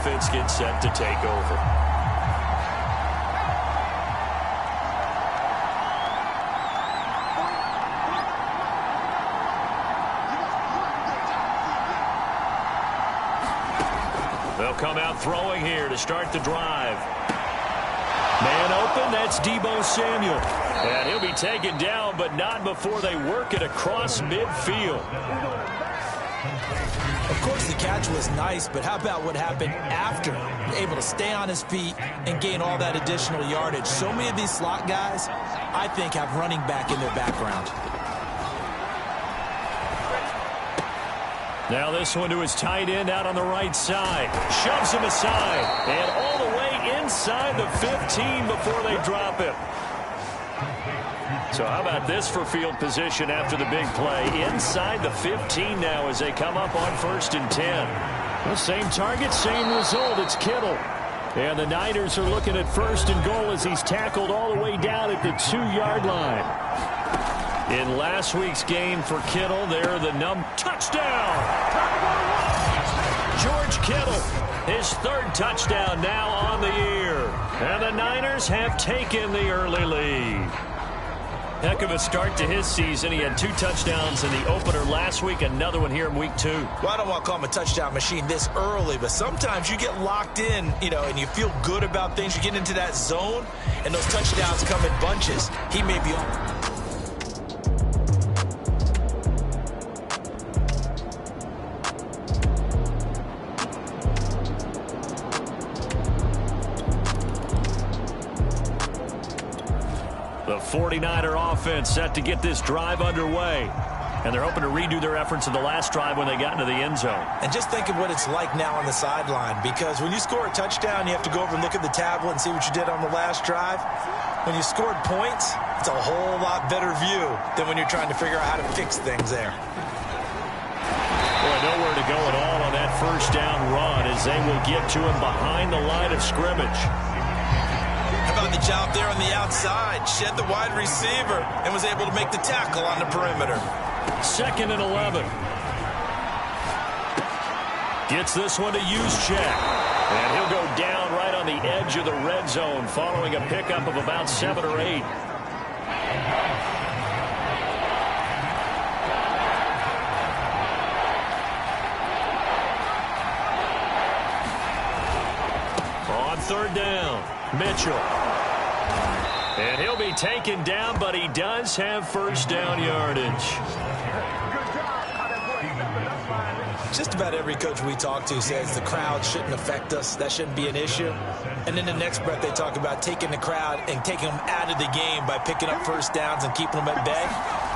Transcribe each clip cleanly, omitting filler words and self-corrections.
offense gets set to take over. They'll come out throwing here to start the drive. Man open, that's Deebo Samuel. And he'll be taken down, but not before they work it across midfield. Of course, the catch was nice, but how about what happened after? Able to stay on his feet and gain all that additional yardage. So many of these slot guys, I think, have running back in their background. Now this one to his tight end out on the right side. Shoves him aside. And all the way inside the 15 before they drop him. So how about this for field position after the big play? Inside the 15 now as they come up on 1st and 10. The same target, same result. It's Kittle. And the Niners are looking at 1st and goal as he's tackled all the way down at the 2-yard line. In last week's game for Kittle, they're the touchdown. George Kittle, his 3rd touchdown now on the year. And the Niners have taken the early lead. Heck of a start to his season. He had 2 touchdowns in the opener last week, another one here in week 2. Well, I don't want to call him a touchdown machine this early, but sometimes you get locked in, and you feel good about things. You get into that zone, and those touchdowns come in bunches. He may be on. The 49er offense set to get this drive underway. And they're hoping to redo their efforts in the last drive when they got into the end zone. And just think of what it's like now on the sideline, because when you score a touchdown, you have to go over and look at the tablet and see what you did on the last drive. When you scored points, it's a whole lot better view than when you're trying to figure out how to fix things there. Boy, nowhere to go at all on that 1st down run as they will get to him behind the line of scrimmage. How about the job there on the outside? Shed the wide receiver and was able to make the tackle on the perimeter. 2nd and 11. Gets this one to Juszczyk. And he'll go down right on the edge of the red zone following a pickup of about 7 or 8. On 3rd down, Mitchell. And he'll be taken down, but he does have 1st down yardage. Just about every coach we talk to says the crowd shouldn't affect us. That shouldn't be an issue. And in the next breath, they talk about taking the crowd and taking them out of the game by picking up 1st downs and keeping them at bay.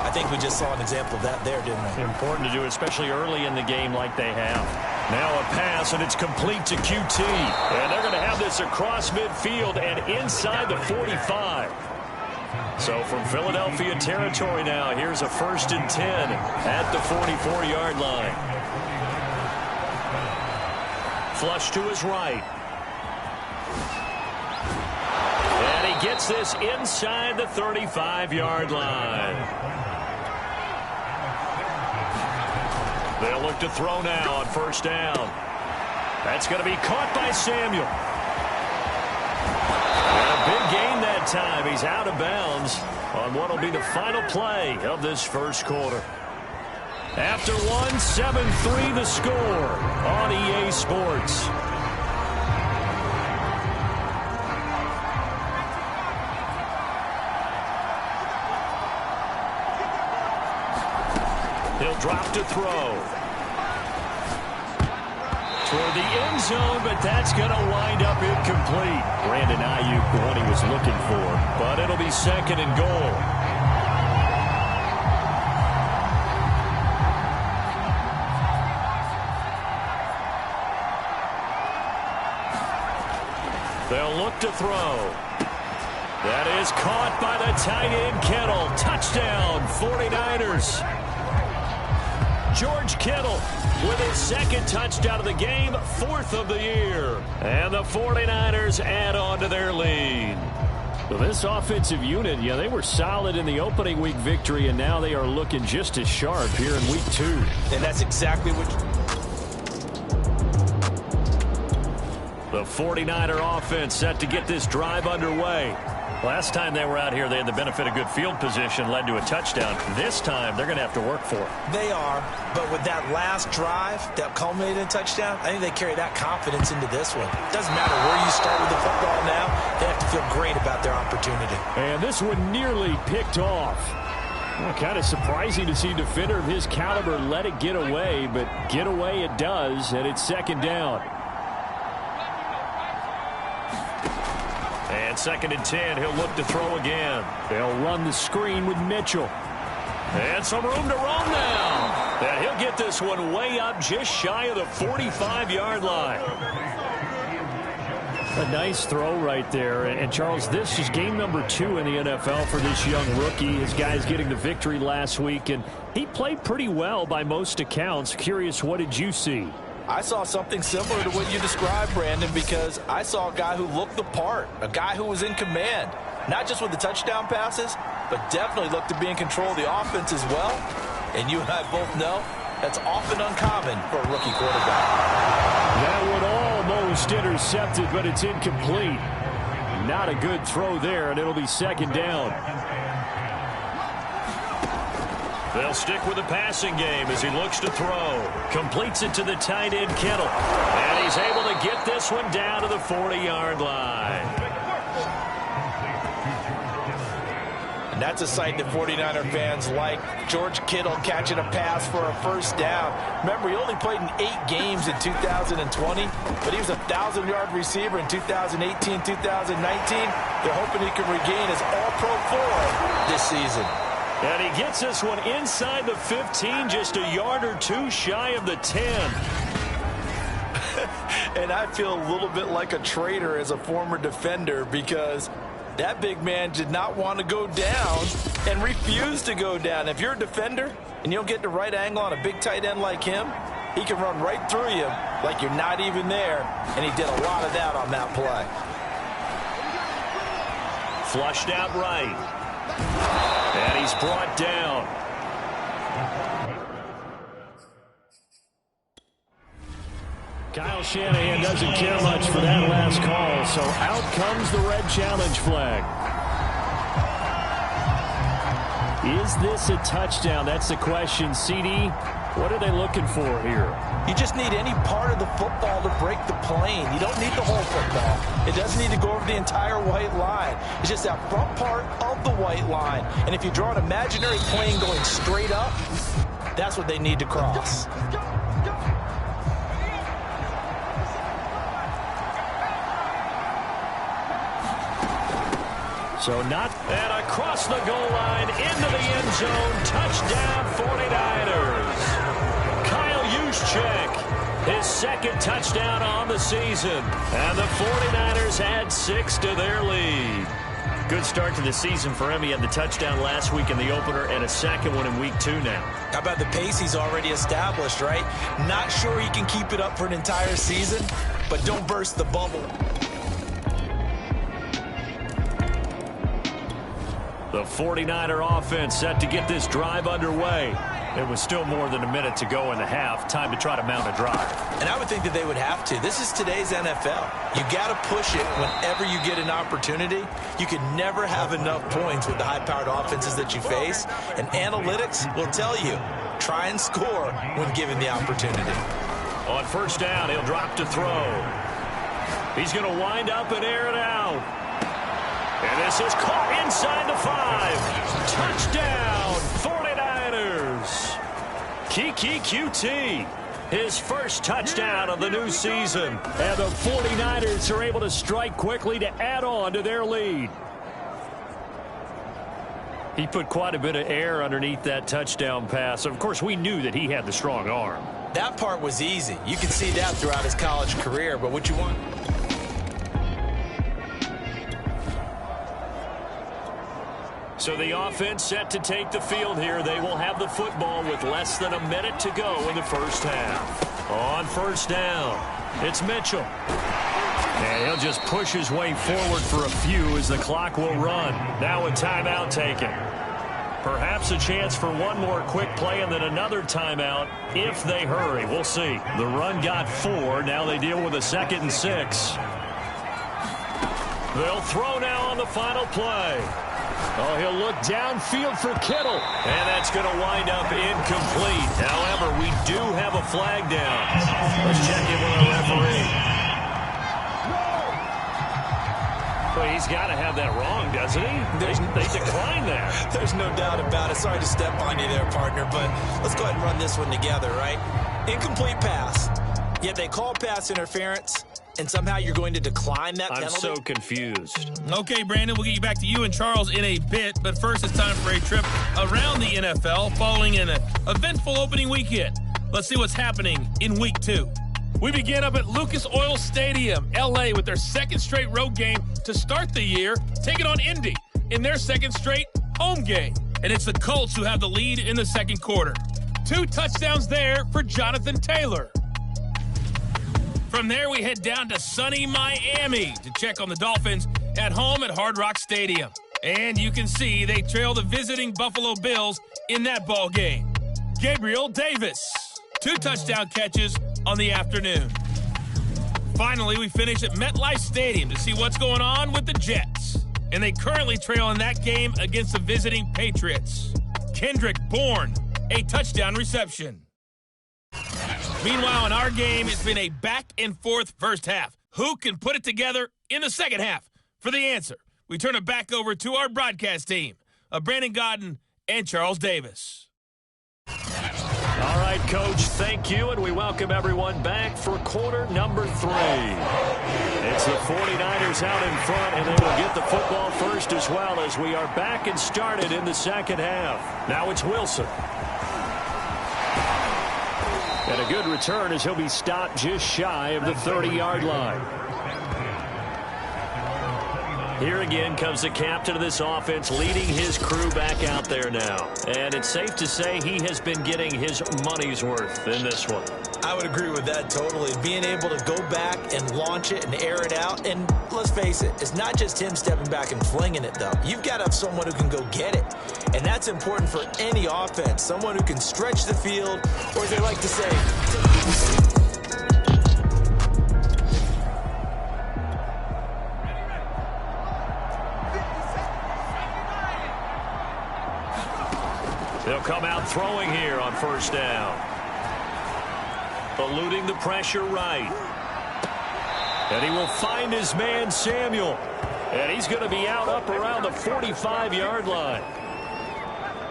I think we just saw an example of that there, didn't we? Important to do, especially early in the game like they have. Now a pass, and it's complete to QT. And they're going to have this across midfield and inside the 45. So from Philadelphia territory now, here's a 1st and 10 at the 44-yard line. Flush to his right. And he gets this inside the 35-yard line. They'll look to throw now on 1st down. That's going to be caught by Samuel. And a big gain that time. He's out of bounds on what will be the final play of this 1st quarter. After one, 7-3 the score on EA Sports. He'll drop to throw. Toward the end zone, but that's going to wind up incomplete. Brandon Ayuk, the one he was looking for, but it'll be 2nd and goal. They'll look to throw. That is caught by the tight end, Kittle. Touchdown, 49ers. George Kittle with his 2nd touchdown of the game, 4th of the year. And the 49ers add on to their lead. So this offensive unit, they were solid in the opening week victory, and now they are looking just as sharp here in week 2. And that's exactly what... The 49er offense set to get this drive underway. Last time they were out here, they had the benefit of good field position, led to a touchdown. This time, they're going to have to work for it. They are, but with that last drive that culminated in a touchdown, I think they carry that confidence into this one. Doesn't matter where you start with the football now, they have to feel great about their opportunity. And this one nearly picked off. Well, kind of surprising to see a defender of his caliber let it get away, but get away it does, and it's second down. And 2nd and 10, he'll look to throw again. They'll run the screen with Mitchell. And some room to roam now. And he'll get this one way up just shy of the 45-yard line. A nice throw right there. And, Charles, this is game number 2 in the NFL for this young rookie. His guys getting the victory last week, and he played pretty well by most accounts. Curious, what did you see? I saw something similar to what you described, Brandon, because I saw a guy who looked the part, a guy who was in command, not just with the touchdown passes, but definitely looked to be in control of the offense as well. And you and I both know that's often uncommon for a rookie quarterback. That one almost intercepted, but it's incomplete. Not a good throw there, and it'll be second down. They'll stick with the passing game as he looks to throw. Completes it to the tight end, Kittle. And he's able to get this one down to the 40-yard line. And that's a sight that 49er fans like. George Kittle catching a pass for a first down. Remember, he only played in 8 games in 2020, but he was a 1,000-yard receiver in 2018, 2019. They're hoping he can regain his all-pro form this season. And he gets this one inside the 15, just a yard or 2 shy of the 10. And I feel a little bit like a traitor as a former defender, because that big man did not want to go down and refused to go down. If you're a defender and you don't get the right angle on a big tight end like him, he can run right through you like you're not even there. And he did a lot of that on that play. Flushed out right. And he's brought down. Kyle Shanahan doesn't care much for that last call, so out comes the red challenge flag. Is this a touchdown? That's the question. CD, what are they looking for here? You just need any part of the football to break the plane. You don't need the whole football. It doesn't need to go over the entire white line. It's just that front part of the white line. And if you draw an imaginary plane going straight up, that's what they need to cross. So not, and across the goal line, into the end zone, touchdown 49ers. Kyle Juszczyk, his 2nd touchdown on the season. And the 49ers add 6 to their lead. Good start to the season for him. He had the touchdown last week in the opener and a 2nd one in week 2 now. How about the pace he's already established, right? Not sure he can keep it up for an entire season, but don't burst the bubble. The 49er offense set to get this drive underway. It was still more than a minute to go in the half. Time to try to mount a drive. And I would think that they would have to. This is today's NFL. You got to push it whenever you get an opportunity. You can never have enough points with the high-powered offenses that you face. And analytics will tell you, try and score when given the opportunity. On first down, he'll drop to throw. He's going to wind up and air it out. And this is caught inside the 5. Touchdown, 49ers. Kiki QT, his first touchdown of the new season. And the 49ers are able to strike quickly to add on to their lead. He put quite a bit of air underneath that touchdown pass. Of course, we knew that he had the strong arm. That part was easy. You can see that throughout his college career. But what you want... So the offense set to take the field here. They will have the football with less than a minute to go in the first half. On first down, it's Mitchell. And he'll just push his way forward for a few as the clock will run. Now a timeout taken. Perhaps a chance for one more quick play and then another timeout if they hurry. We'll see. The run got 4. Now they deal with a 2nd and 6. They'll throw now on the final play. Oh, he'll look downfield for Kittle. And that's going to wind up incomplete. However, we do have a flag down. Let's check in with our referee. Well, he's got to have that wrong, doesn't he? They declined that. There's no doubt about it. Sorry to step on you there, partner, but let's go ahead and run this one together, right? Incomplete pass, yet they call pass interference, and somehow you're going to decline that penalty? I'm so confused. Okay, Brandon, we'll get you back to you and Charles in a bit, but first it's time for a trip around the NFL following an eventful opening weekend. Let's see what's happening in Week 2. We begin up at Lucas Oil Stadium, L.A., with their second straight road game to start the year, taking on Indy in their second straight home game. And it's the Colts who have the lead in the second quarter. 2 touchdowns there for Jonathan Taylor. From there, we head down to sunny Miami to check on the Dolphins at home at Hard Rock Stadium. And you can see they trail the visiting Buffalo Bills in that ball game. Gabriel Davis, 2 touchdown catches on the afternoon. Finally, we finish at MetLife Stadium to see what's going on with the Jets. And they currently trail in that game against the visiting Patriots. Kendrick Bourne, a touchdown reception. Meanwhile, in our game, it's been a back-and-forth first half. Who can put it together in the second half? For the answer, we turn it back over to our broadcast team of Brandon Godden and Charles Davis. All right, Coach, thank you, and we welcome everyone back for quarter number 3. It's the 49ers out in front, and they will get the football first as well as we are back and started in the second half. Now it's Wilson. And a good return as he'll be stopped just shy of the 30-yard line. Here again comes the captain of this offense leading his crew back out there now. And it's safe to say he has been getting his money's worth in this one. I would agree with that totally. Being able to go back and launch it and air it out. And let's face it, it's not just him stepping back and flinging it, though. You've got to have someone who can go get it. And that's important for any offense. Someone who can stretch the field, or as they like to say, they'll come out throwing here on first down. Eluding the pressure right. And he will find his man Samuel. And he's going to be out up around the 45-yard line.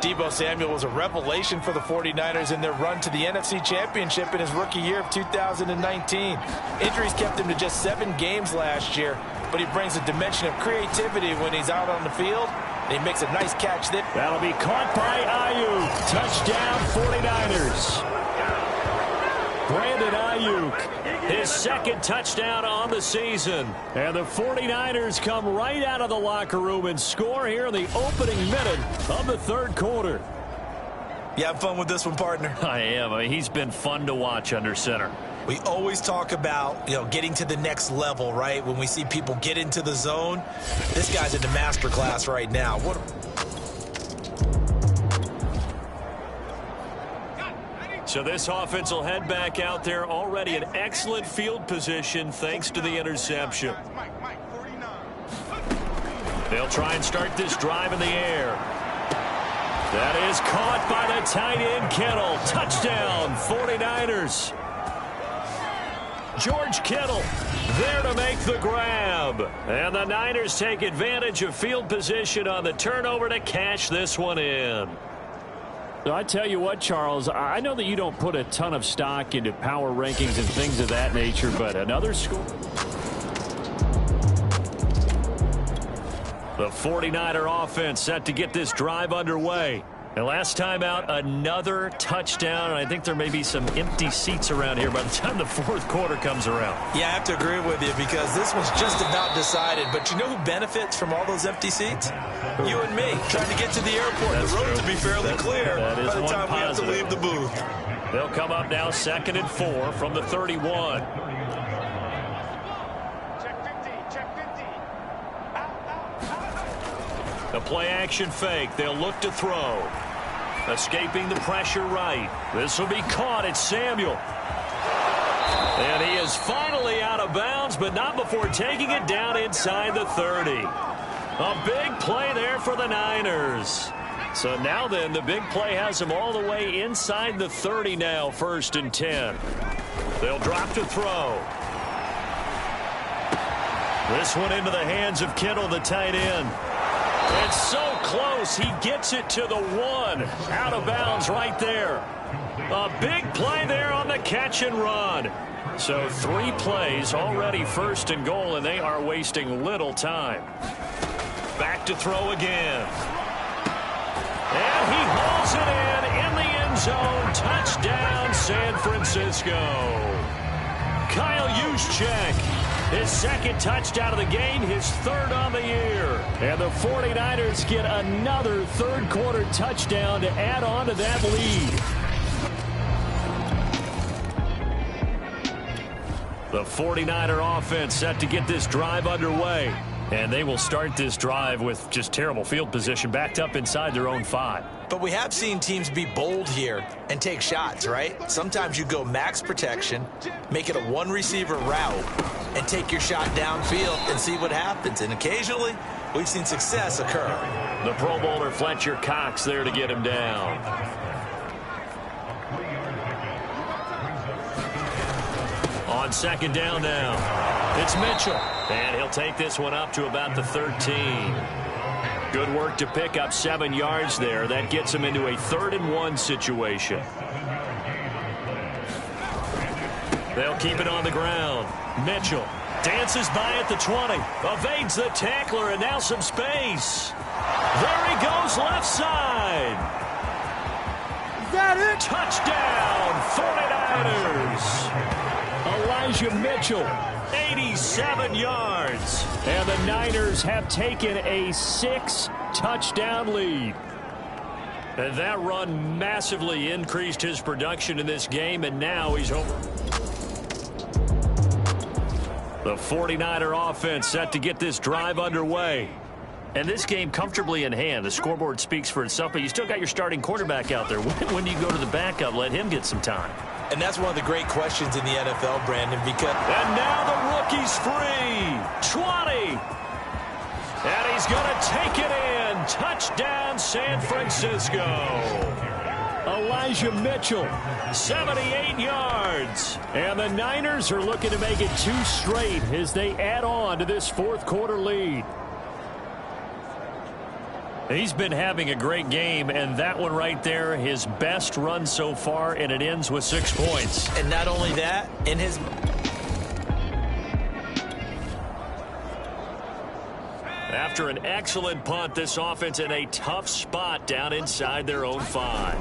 Deebo Samuel was a revelation for the 49ers in their run to the NFC Championship in his rookie year of 2019. Injuries kept him to just 7 games last year, but he brings a dimension of creativity when he's out on the field. And he makes a nice catch there. That'll be caught by Ayuk. Touchdown 49ers. Brandon Ayuk, his second touchdown on the season. And the 49ers come right out of the locker room and score here in the opening minute of the third quarter. You have fun with this one, partner? I am. I mean, he's been fun to watch under center. We always talk about, getting to the next level, right? When we see people get into the zone, this guy's in the master class right now. So this offense will head back out there, already an excellent field position thanks to the interception. They'll try and start this drive in the air. That is caught by the tight end Kittle. Touchdown 49ers. George Kittle there to make the grab. And the Niners take advantage of field position on the turnover to cash this one in. So I tell you what, Charles, I know that you don't put a ton of stock into power rankings and things of that nature, but another score. The 49er offense set to get this drive underway. And last time out, another touchdown. And I think there may be some empty seats around here by the time the fourth quarter comes around. Yeah, I have to agree with you because this one's just about decided. But you know who benefits from all those empty seats? You and me, trying to get to the airport. That's the road true. to be fairly clear by the time we have to leave the booth. They'll come up now 2nd and 4 from the 31. The play-action fake. They'll look to throw. Escaping the pressure right. This will be caught. It's Samuel. And he is finally out of bounds, but not before taking it down inside the 30. A big play there for the Niners. So now then, the big play has him all the way inside the 30 now, 1st and 10. They'll drop to throw. This one into the hands of Kittle, the tight end. It's so close. He gets it to the 1. Out of bounds right there. A big play there on the catch and run. So 3 plays already 1st and goal, and they are wasting little time. Back to throw again. And he hauls it in the end zone. Touchdown, San Francisco. Kyle Juszczyk, his 2nd touchdown of the game, his 3rd on the year. And the 49ers get another 3rd quarter touchdown to add on to that lead. The 49er offense set to get this drive underway. And they will start this drive with just terrible field position, backed up inside their own 5. But we have seen teams be bold here and take shots, right? Sometimes you go max protection, make it a 1-receiver route, and take your shot downfield and see what happens. And occasionally, we've seen success occur. The Pro Bowler Fletcher Cox there to get him down. On 2nd down now. It's Mitchell, and he'll take this one up to about the 13. Good work to pick up 7 yards there. That gets him into a 3rd and 1 situation. They'll keep it on the ground. Mitchell dances by at the 20, evades the tackler, and now some space. There he goes left side. Is that it? Touchdown, 49ers. Elijah Mitchell, 87 yards. And the Niners have taken a 6-touchdown lead. And that run massively increased his production in this game, and now he's over. The 49er offense set to get this drive underway. And this game comfortably in hand. The scoreboard speaks for itself, but you still got your starting quarterback out there. When do you go to the backup? Let him get some time. And that's one of the great questions in the NFL, Brandon, because... And now the rookie's free. 20. And he's going to take it in. Touchdown, San Francisco. Elijah Mitchell, 78 yards. And the Niners are looking to make it 2 straight as they add on to this 4th quarter lead. He's been having a great game, and that one right there, his best run so far, and it ends with 6 points. And not only that, in his... After an excellent punt, this offense in a tough spot down inside their own 5.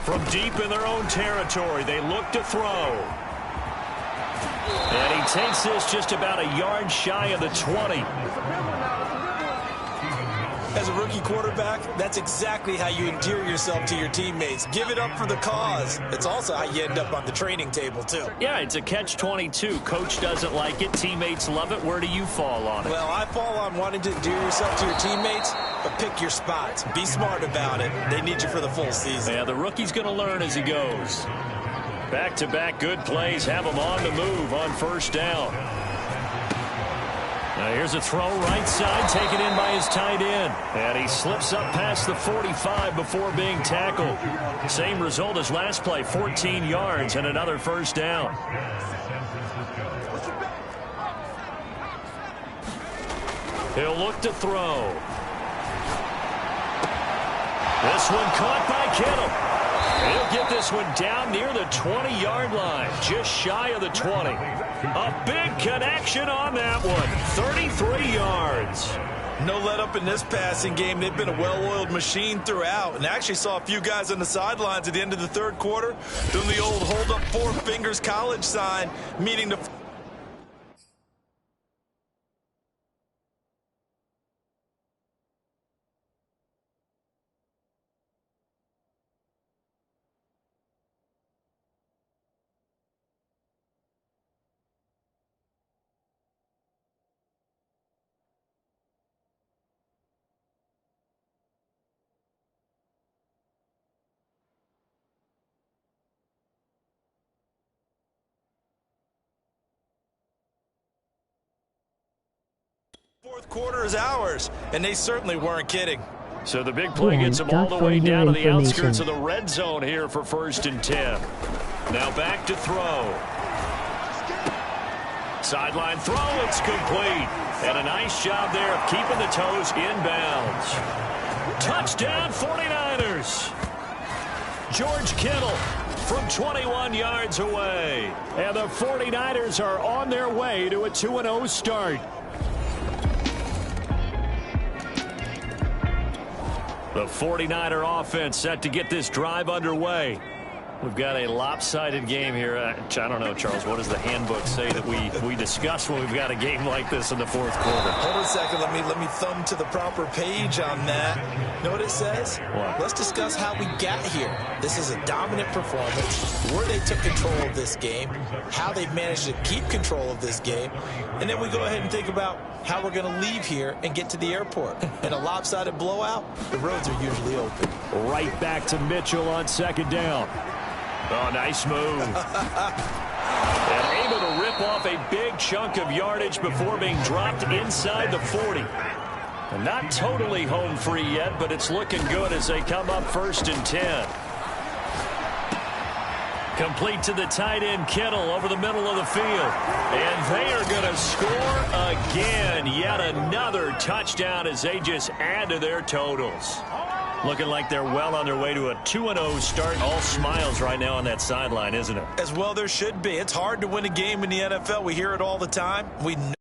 From deep in their own territory, they look to throw. And he takes this just about a yard shy of the 20. As a rookie quarterback, that's exactly how you endear yourself to your teammates. Give it up for the cause. It's also how you end up on the training table, too. Yeah, it's a catch-22. Coach doesn't like it. Teammates love it. Where do you fall on it? Well, I fall on wanting to endear yourself to your teammates, but pick your spots. Be smart about it. They need you for the full season. Yeah, the rookie's going to learn as he goes. Back-to-back good plays have him on the move on 1st down. Now here's a throw right side, taken in by his tight end. And he slips up past the 45 before being tackled. Same result as last play, 14 yards and another 1st down. He'll look to throw. This one caught by Kittle. He'll get this one down near the 20-yard line, just shy of the 20. A big connection on that one, 33 yards. No let up in this passing game. They've been a well-oiled machine throughout. And I actually saw a few guys on the sidelines at the end of the 3rd quarter doing the old hold up 4 fingers college sign, meaning to... Fourth quarter is ours, and they certainly weren't kidding. So the big play gets them all the way down to the outskirts of the red zone here for 1st and 10. Now back to throw. Sideline throw, it's complete. And a nice job there of keeping the toes inbounds. Touchdown 49ers. George Kittle from 21 yards away. And the 49ers are on their way to a 2-0 start. The 49er offense set to get this drive underway. We've got a lopsided game here. I don't know, Charles, what does the handbook say that we discuss when we've got a game like this in the fourth quarter? Hold on a second. Let me thumb to the proper page on that. Know what it says? What? Let's discuss how we got here. This is a dominant performance, where they took control of this game, how they've managed to keep control of this game, and then we go ahead and think about how we're going to leave here and get to the airport. In a lopsided blowout, the roads are usually open. Right back to Mitchell on 2nd down. Oh, nice move. And able to rip off a big chunk of yardage before being dropped inside the 40. And not totally home free yet, but it's looking good as they come up 1st and 10. Complete to the tight end, Kittle, over the middle of the field. And they are going to score again. Yet another touchdown as they just add to their totals. Looking like they're well on their way to a 2-0 start. All smiles right now on that sideline, isn't it? As well there should be. It's hard to win a game in the NFL. We hear it all the time. We know